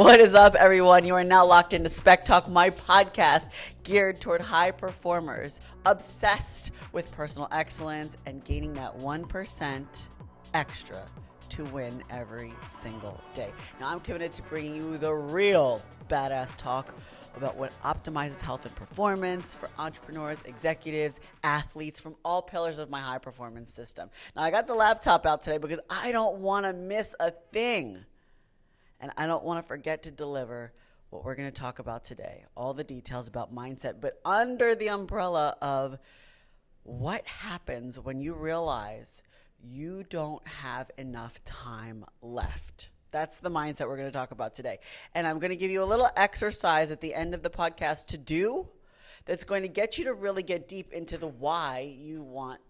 What is up, everyone? You are now locked into SpecTalk, my podcast geared toward high performers, obsessed with personal excellence and gaining that 1% extra to win every single day. Now, I'm committed to bringing you the real badass talk about what optimizes health and performance for entrepreneurs, executives, athletes from all pillars of my high performance system. Now, I got the laptop out today because I don't want to miss a thing. And I don't want to forget to deliver what we're going to talk about today, all the details about mindset, but under the umbrella of what happens when you realize you don't have enough time left. That's the mindset we're going to talk about today. And I'm going to give you a little exercise at the end of the podcast to do that's going to get you to really get deep into the why you want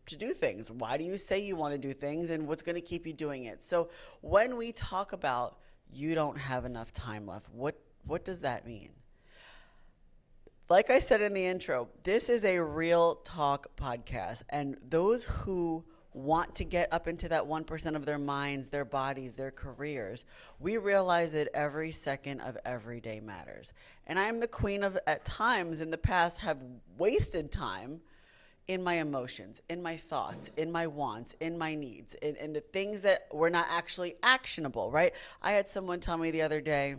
to do things. Why do you say you want to do things, and what's going to keep you doing it? So when we talk about you don't have enough time left, what does that mean? Like I said in the intro, this is a real talk podcast, and those who want to get up into that 1% of their minds, their bodies, their careers, we realize that every second of every day matters. And I'm the queen of, at times in the past, have wasted time in my emotions, in my thoughts, in my wants, in my needs, in the things that were not actually actionable, right? I had someone tell me the other day,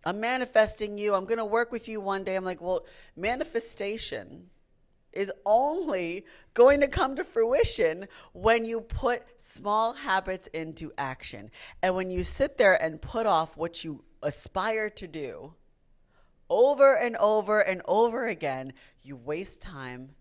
I'm manifesting you, I'm going to work with you one day. I'm like, well, manifestation is only going to come to fruition when you put small habits into action. And when you sit there and put off what you aspire to do over and over and over again, you waste time.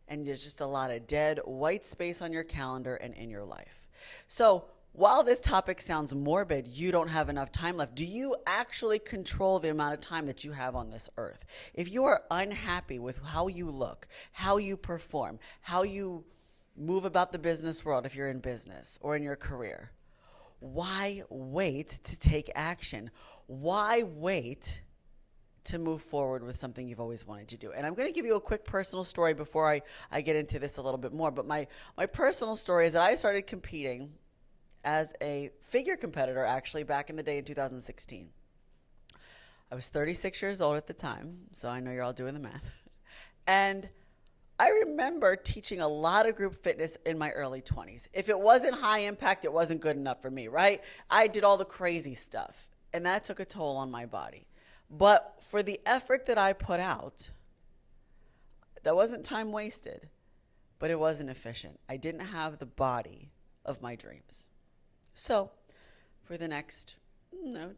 And there's just a lot of dead white space on your calendar and in your life. So while this topic sounds morbid, you don't have enough time left. Do you actually control the amount of time that you have on this earth? If you are unhappy with how you look, how you perform, how you move about the business world, if you're in business or in your career, why wait to take action? Why wait to move forward with something you've always wanted to do? And I'm going to give you a quick personal story before I get into this a little bit more. But my personal story is that I started competing as a figure competitor actually back in the day in 2016. I was 36 years old at the time, so I know you're all doing the math. And I remember teaching a lot of group fitness in my early 20s. If it wasn't high impact, it wasn't good enough for me, right? I did all the crazy stuff, and that took a toll on my body. But for the effort that I put out, that wasn't time wasted, but it wasn't efficient. I didn't have the body of my dreams. So for the next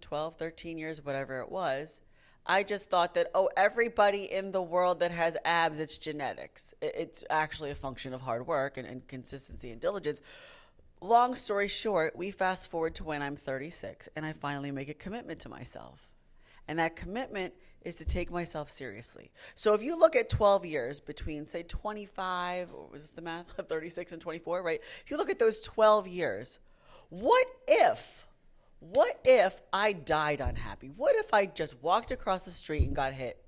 12, 13 years, whatever it was, I just thought that, everybody in the world that has abs, it's genetics. It's actually a function of hard work and consistency and diligence. Long story short, we fast forward to when I'm 36 and I finally make a commitment to myself. And that commitment is to take myself seriously. So if you look at 12 years between, say, 25, or was the math, 36 and 24, right? If you look at those 12 years, what if I died unhappy? What if I just walked across the street and got hit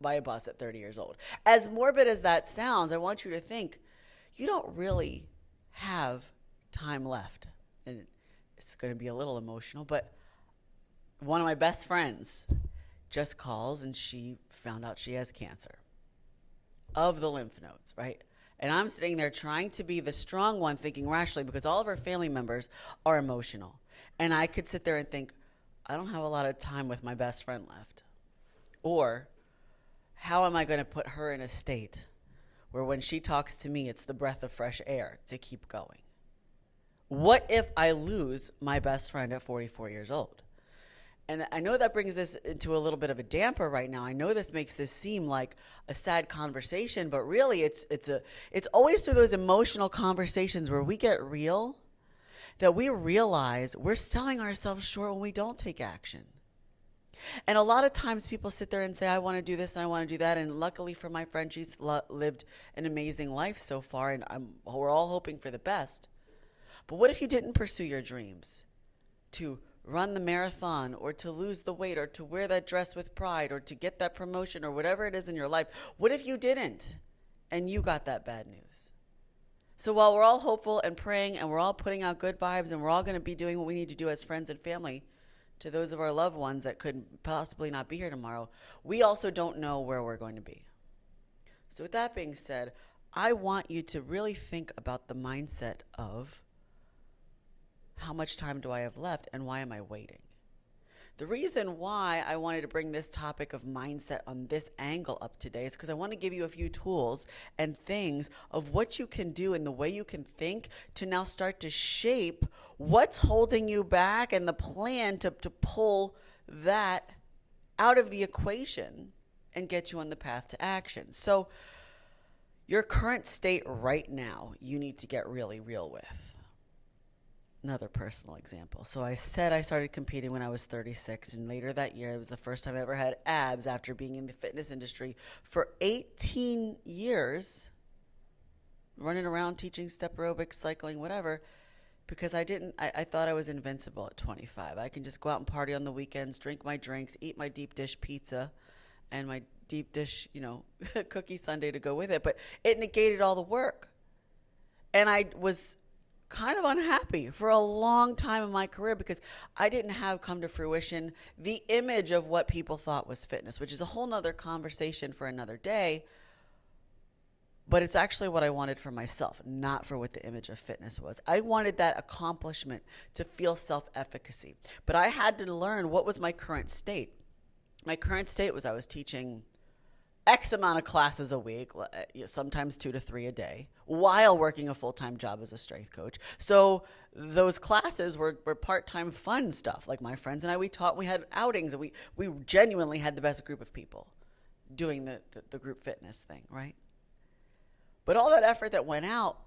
by a bus at 30 years old? As morbid as that sounds, I want you to think, you don't really have time left. And it's going to be a little emotional, but one of my best friends just calls and she found out she has cancer of the lymph nodes, right? And I'm sitting there trying to be the strong one, thinking rationally, because all of her family members are emotional. And I could sit there and think, I don't have a lot of time with my best friend left. Or how am I going to put her in a state where when she talks to me, it's the breath of fresh air to keep going? What if I lose my best friend at 44 years old? And I know that brings this into a little bit of a damper right now. I know this makes this seem like a sad conversation, but really it's always through those emotional conversations where we get real that we realize we're selling ourselves short when we don't take action. And a lot of times people sit there and say, I want to do this and I want to do that. And luckily for my friend, she's lived an amazing life so far, and we're all hoping for the best. But what if you didn't pursue your dreams to run the marathon, or to lose the weight, or to wear that dress with pride, or to get that promotion, or whatever it is in your life? What if you didn't and you got that bad news? So while we're all hopeful and praying and we're all putting out good vibes and we're all going to be doing what we need to do as friends and family to those of our loved ones that could possibly not be here tomorrow, we also don't know where we're going to be. So with that being said, I want you to really think about the mindset of how much time do I have left and why am I waiting? The reason why I wanted to bring this topic of mindset on this angle up today is because I want to give you a few tools and things of what you can do and the way you can think to now start to shape what's holding you back and the plan to pull that out of the equation and get you on the path to action. So your current state right now, you need to get really real with. Another personal example. So I said I started competing when I was 36, and later that year, it was the first time I ever had abs after being in the fitness industry for 18 years, running around teaching step aerobics, cycling, whatever, because I thought I was invincible at 25. I can just go out and party on the weekends, drink my drinks, eat my deep dish pizza, and my deep dish, cookie sundae to go with it. But it negated all the work. And I was kind of unhappy for a long time in my career because I didn't have come to fruition the image of what people thought was fitness, which is a whole nother conversation for another day. But it's actually what I wanted for myself, not for what the image of fitness was. I wanted that accomplishment to feel self-efficacy. But I had to learn what was my current state. My current state was I was teaching X amount of classes a week, sometimes 2 to 3 a day, while working a full-time job as a strength coach. So those classes were part-time fun stuff. Like my friends and I, we taught, we had outings, and we genuinely had the best group of people doing the group fitness thing, right? But all that effort that went out,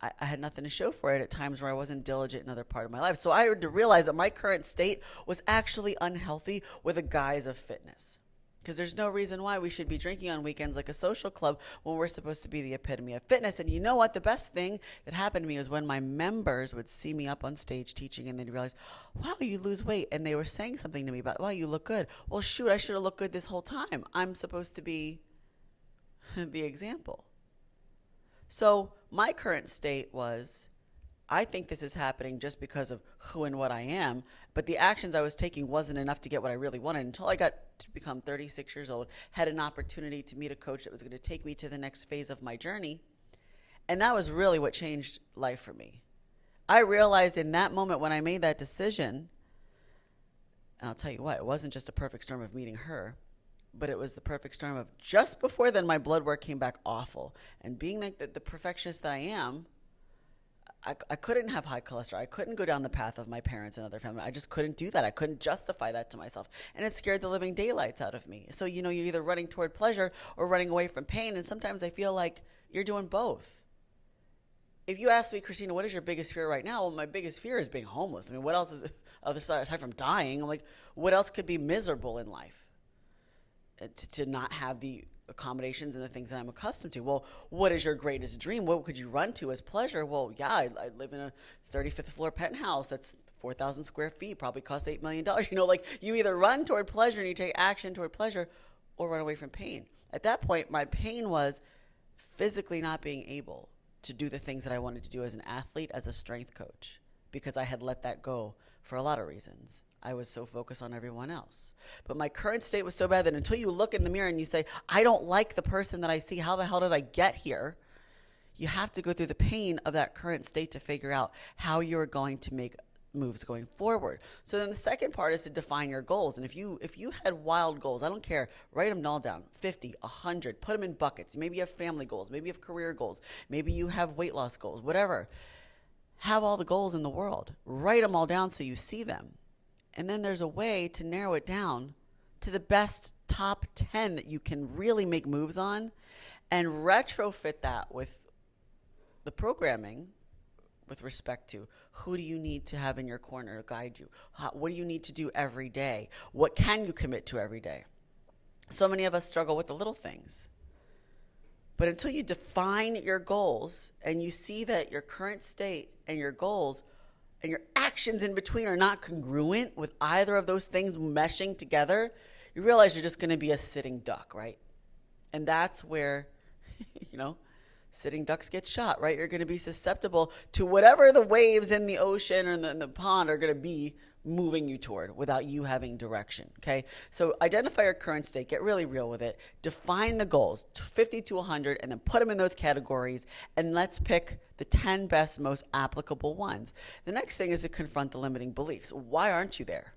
I had nothing to show for it at times where I wasn't diligent in other part of my life. So I had to realize that my current state was actually unhealthy with a guise of fitness. Because there's no reason why we should be drinking on weekends like a social club when we're supposed to be the epitome of fitness. And you know what? The best thing that happened to me was when my members would see me up on stage teaching and they'd realize, wow, you lose weight. And they were saying something to me about, wow, you look good. Well, shoot, I should have looked good this whole time. I'm supposed to be the example. So my current state was, I think this is happening just because of who and what I am, but the actions I was taking wasn't enough to get what I really wanted until I got to become 36 years old, had an opportunity to meet a coach that was going to take me to the next phase of my journey. And that was really what changed life for me. I realized in that moment when I made that decision, and I'll tell you what, it wasn't just a perfect storm of meeting her, but it was the perfect storm of just before then my blood work came back awful. And being like the perfectionist that I am, I couldn't have high cholesterol. I couldn't go down the path of my parents and other family. I just couldn't do that. I couldn't justify that to myself. And it scared the living daylights out of me. So, you're either running toward pleasure or running away from pain. And sometimes I feel like you're doing both. If you ask me, Christina, what is your biggest fear right now? Well, my biggest fear is being homeless. I mean, what else is, aside from dying, I'm like, what else could be miserable in life? To not have the accommodations and the things that I'm accustomed to. Well, what is your greatest dream? What could you run to as pleasure? Well, yeah, I live in a 35th floor penthouse that's 4,000 square feet, probably costs $8 million. You either run toward pleasure and you take action toward pleasure or run away from pain. At that point, my pain was physically not being able to do the things that I wanted to do as an athlete, as a strength coach, because I had let that go for a lot of reasons. I was so focused on everyone else. But my current state was so bad that until you look in the mirror and you say, I don't like the person that I see, how the hell did I get here? You have to go through the pain of that current state to figure out how you're going to make moves going forward. So then the second part is to define your goals. And if you had wild goals, I don't care, write them all down, 50, 100, put them in buckets. Maybe you have family goals, maybe you have career goals, maybe you have weight loss goals, whatever. Have all the goals in the world. Write them all down so you see them. And then there's a way to narrow it down to the best top 10 that you can really make moves on and retrofit that with the programming with respect to who do you need to have in your corner to guide you? What do you need to do every day? What can you commit to every day? So many of us struggle with the little things. But until you define your goals and you see that your current state and your goals and your actions in between are not congruent with either of those things meshing together, you realize you're just going to be a sitting duck, right? And that's where, Sitting ducks get shot, right? You're going to be susceptible to whatever the waves in the ocean or in the pond are going to be moving you toward without you having direction, okay? So identify your current state, get really real with it, define the goals, 50 to 100, and then put them in those categories, and let's pick the 10 best, most applicable ones. The next thing is to confront the limiting beliefs. Why aren't you there?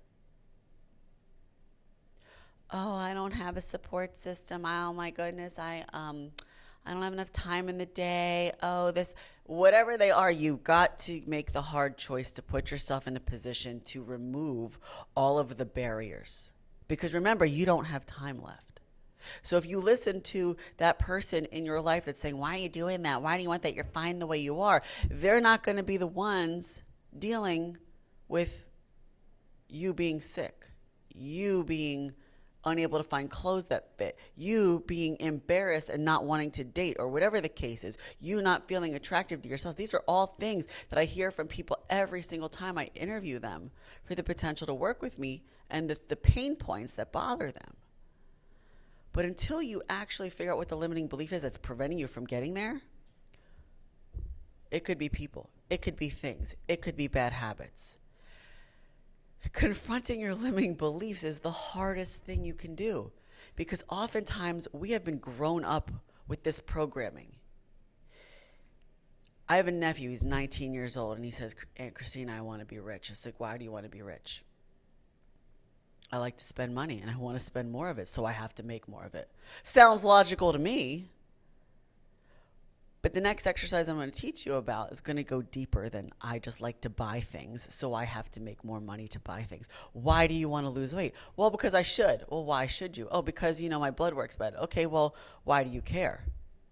Oh, I don't have a support system. Oh my goodness, I don't have enough time in the day. Oh, this, whatever they are, you got to make the hard choice to put yourself in a position to remove all of the barriers. Because remember, you don't have time left. So if you listen to that person in your life that's saying, why are you doing that? Why do you want that? You're fine the way you are. They're not going to be the ones dealing with you being sick, you being unable to find clothes that fit, you being embarrassed and not wanting to date, or whatever the case is, you not feeling attractive to yourself. These are all things that I hear from people every single time I interview them for the potential to work with me and the pain points that bother them. But until you actually figure out what the limiting belief is that's preventing you from getting there, it could be people, it could be things, it could be bad habits. Confronting your limiting beliefs is the hardest thing you can do, because oftentimes we have been grown up with this programming. I have a nephew, he's 19 years old, and he says, Aunt Christina, I want to be rich. It's like, why do you want to be rich? I like to spend money and I want to spend more of it, so I have to make more of it. Sounds logical to me. But the next exercise I'm going to teach you about is going to go deeper than I just like to buy things, so I have to make more money to buy things. Why do you want to lose weight? Well, because I should. Well, why should you? Oh, because, my blood works better. Okay, well, why do you care?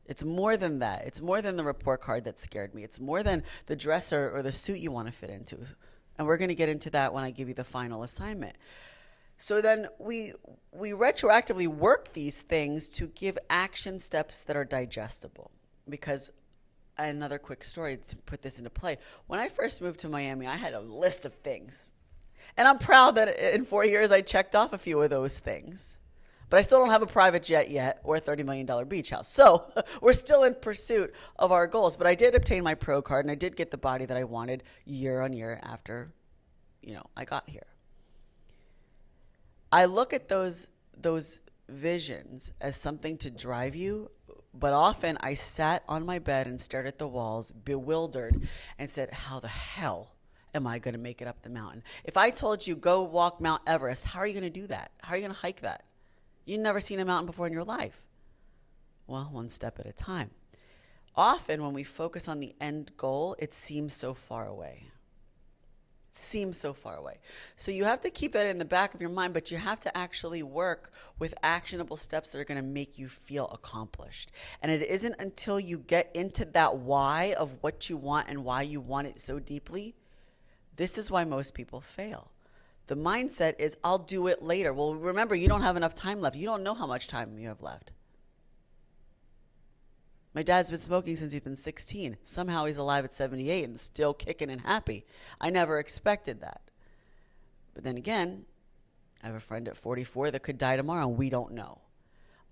It's more than that. It's more than the report card that scared me. It's more than the dress or the suit you want to fit into. And we're going to get into that when I give you the final assignment. So then we retroactively work these things to give action steps that are digestible. Because another quick story to put this into play. When I first moved to Miami, I had a list of things. And I'm proud that in 4 years I checked off a few of those things. But I still don't have a private jet yet or a $30 million beach house. So we're still in pursuit of our goals. But I did obtain my pro card, and I did get the body that I wanted year on year after, I got here. I look at those visions as something to drive you. But often I sat on my bed and stared at the walls, bewildered, and said, how the hell am I going to make it up the mountain? If I told you go walk Mount Everest, how are you going to do that? How are you going to hike that? You've never seen a mountain before in your life. Well, one step at a time. Often when we focus on the end goal, it seems so far away. So you have to keep that in the back of your mind, but you have to actually work with actionable steps that are going to make you feel accomplished. And it isn't until you get into that why of what you want and why you want it so deeply. This is why most people fail. The mindset is, I'll do it later. Well, remember, you don't have enough time left. You don't know how much time you have left. My dad's been smoking since he's been 16. Somehow he's alive at 78 and still kicking and happy. I never expected that. But then again, I have a friend at 44 that could die tomorrow, and we don't know.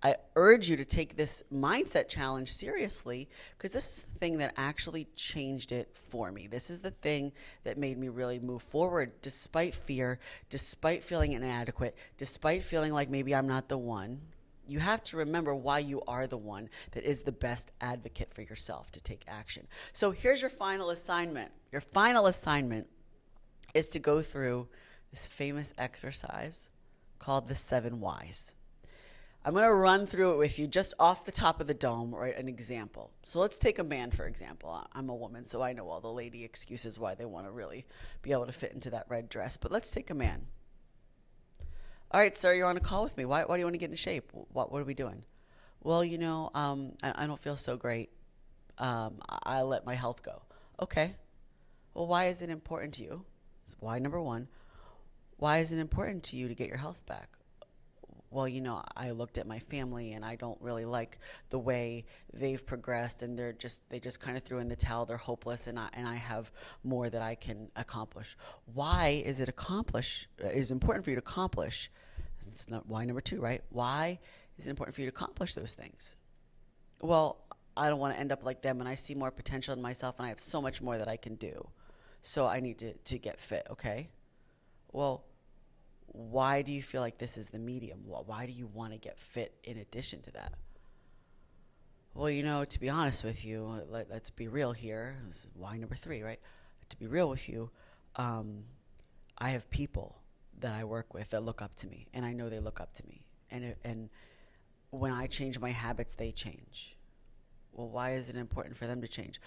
I urge you to take this mindset challenge seriously, because this is the thing that actually changed it for me. This is the thing that made me really move forward despite fear, despite feeling inadequate, despite feeling like maybe I'm not the one. You have to remember why you are the one that is the best advocate for yourself to take action. So here's your final assignment. Your final assignment is to go through this famous exercise called the 7 Whys. I'm going to run through it with you just off the top of the dome, right? An example. So let's take a man, for example. I'm a woman, so I know all the lady excuses why they want to really be able to fit into that red dress. But let's take a man. All right, sir, you're on a call with me. Why do you want to get in shape? What are we doing? Well, I don't feel so great. I let my health go. Okay. Well, why is it important to you? Why, number one, why is it important to you to get your health back? Well, I looked at my family and I don't really like the way they've progressed, and they just kind of threw in the towel. They're hopeless, and I have more that I can accomplish. Why is it important for you to accomplish? It's not why number 2, right? Why is it important for you to accomplish those things? Well, I don't want to end up like them, and I see more potential in myself, and I have so much more that I can do. So I need to get fit, okay? Well, why do you feel like this is the medium? Why do you want to get fit in addition to that? Well, to be honest with you, let's be real here. This is why number 3, right? To be real with you, I have people that I work with that look up to me, and I know they look up to me. And when I change my habits, they change. Well, why is it important for them to change?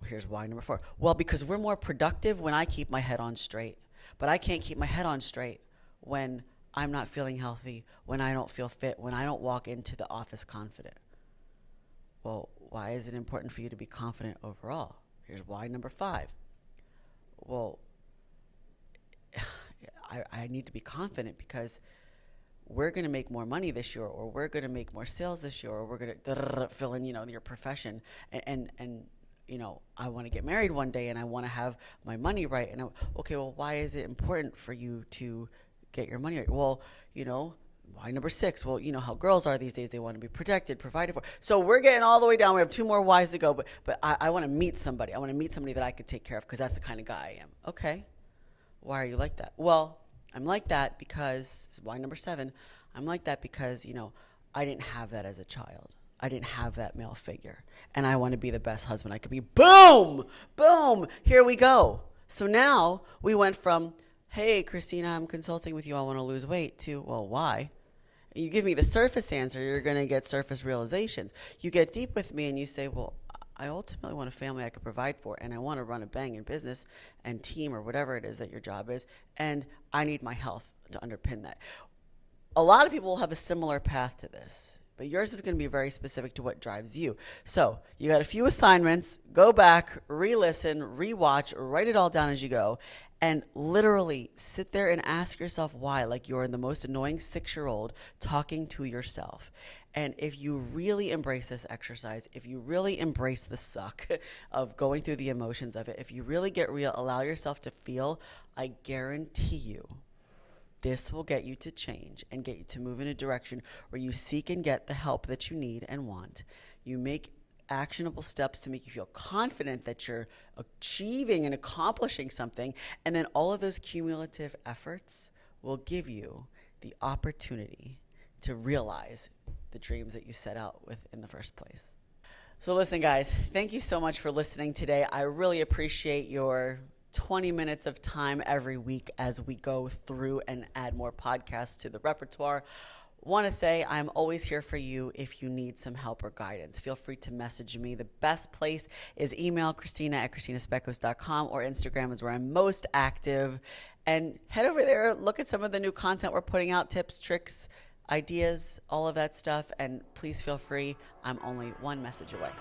Here's why number 4. Well, because we're more productive when I keep my head on straight. But I can't keep my head on straight when I'm not feeling healthy, when I don't feel fit, when I don't walk into the office confident. Well, why is it important for you to be confident overall? Here's why number 5. Well, I need to be confident because we're going to make more money this year, or we're going to make more sales this year, or we're going to fill in, your profession. And I want to get married one day, and I want to have my money right. And okay, well, why is it important for you to get your money right? Well, why number 6? Well, you know how girls are these days. They want to be protected, provided for. So we're getting all the way down. We have 2 more whys to go. But I want to meet somebody. I want to meet somebody that I could take care of because that's the kind of guy I am. Okay. Why are you like that? Well, I'm like that because, this is why number 7, I'm like that because, I didn't have that as a child. I didn't have that male figure. And I want to be the best husband I could be. Boom! Boom! Here we go. So now we went from, hey, Christina, I'm consulting with you. I want to lose weight, to, well, why? You give me the surface answer, you're going to get surface realizations. You get deep with me and you say, well, I ultimately want a family I could provide for, and I want to run a banging business and team or whatever it is that your job is, and I need my health to underpin that. A lot of people will have a similar path to this, but yours is going to be very specific to what drives you. So you got a few assignments. Go back, re-listen, re-watch, write it all down as you go, and literally sit there and ask yourself why, like you're the most annoying 6-year-old talking to yourself. And if you really embrace this exercise, if you really embrace the suck of going through the emotions of it, if you really get real, allow yourself to feel, I guarantee you, this will get you to change and get you to move in a direction where you seek and get the help that you need and want. You make actionable steps to make you feel confident that you're achieving and accomplishing something. And then all of those cumulative efforts will give you the opportunity to realize the dreams that you set out with in the first place. So listen, guys, thank you so much for listening today. I really appreciate your 20 minutes of time every week as we go through and add more podcasts to the repertoire. Want to say I'm always here for you if you need some help or guidance. Feel free to message me. The best place is email Christina@ChristinaSpecTalk.com, or Instagram is where I'm most active. And head over there, look at some of the new content we're putting out, tips, tricks, ideas, all of that stuff. And please feel free. I'm only one message away.